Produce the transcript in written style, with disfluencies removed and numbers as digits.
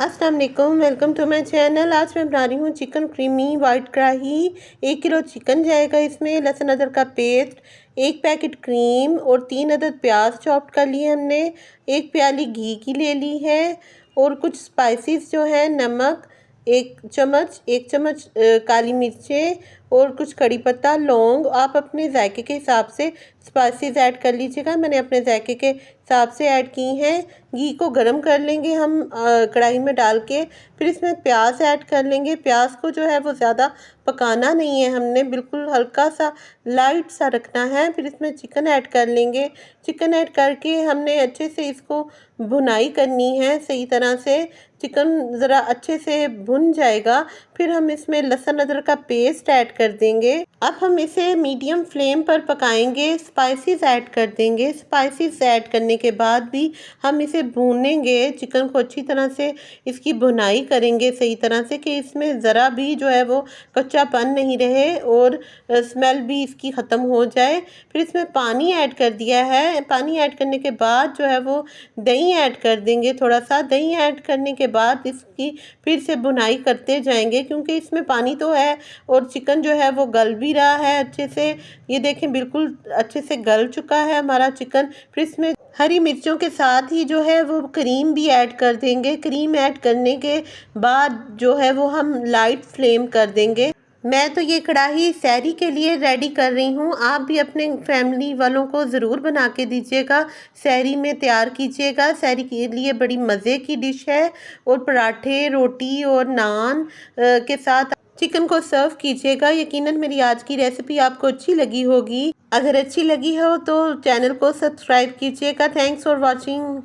अस्सलाम वालेकुम, welcome to my channel. आज मैं बना रही हूँ चिकन क्रीमी वाइट कढ़ाई। 1 किलो चिकन जाएगा इसमें। लहसुन अदरक का पेस्ट, 1 पैकेट क्रीम और 3 अदद प्याज चॉप कर लिए हमने। 1 प्याली घी की ले ली है और कुछ स्पाइसेस जो है नमक 1 चम्मच काली मिर्चें और कुछ कड़ी पत्ता, लौंग। आप अपने जायके के हिसाब से स्पाइसेस ऐड कर लीजिएगा। मैंने अपने जायके के हिसाब से ऐड की हैं। घी को गरम कर लेंगे हम कढ़ाई में डाल के। फिर इसमें प्याज ऐड कर लेंगे। प्याज को जो है वो ज़्यादा पकाना नहीं है, हमने बिल्कुल हल्का सा लाइट सा रखना है। फिर इसमें चिकन ऐड कर लेंगे। चिकन ऐड करके हमने अच्छे से इसको भुनाई करनी है सही तरह से। चिकन ज़रा अच्छे से भुन जाएगा, फिर हम इसमें लहसुन अदरक का पेस्ट ऐड कर देंगे। अब हम इसे मीडियम फ्लेम पर पकाएंगे। स्पाइसेस ऐड कर देंगे। स्पाइसेस ऐड करने के बाद भी हम इसे भूनेंगे। चिकन को अच्छी तरह से इसकी भुनाई करेंगे सही तरह से कि इसमें ज़रा भी जो है वो कच्चापन नहीं रहे और स्मेल भी इसकी ख़त्म हो जाए। फिर इसमें पानी ऐड कर दिया है। पानी ऐड करने के बाद जो है वो दही ऐड कर देंगे। थोड़ा सा दही ऐड करने के बाद इसकी फिर से भुनाई करते जाएंगे, क्योंकि इसमें पानी तो है और चिकन जो है वो गल भी रहा है अच्छे से। ये देखें बिल्कुल अच्छे से गल चुका है हमारा चिकन। फिर इसमें हरी मिर्चों के साथ ही जो है वो क्रीम भी ऐड कर देंगे। क्रीम ऐड करने के बाद जो है वो हम लाइट फ्लेम कर देंगे। मैं तो ये कढ़ाई सहरी के लिए रेडी कर रही हूँ। आप भी अपने फैमिली वालों को ज़रूर बना के दीजिएगा, सहरी में तैयार कीजिएगा। सहरी के लिए बड़ी मज़े की डिश है और पराठे, रोटी और नान के साथ चिकन को सर्व कीजिएगा। यकीनन मेरी आज की रेसिपी आपको अच्छी लगी होगी। अगर अच्छी लगी हो तो चैनल को सब्सक्राइब कीजिएगा। Thanks for watching.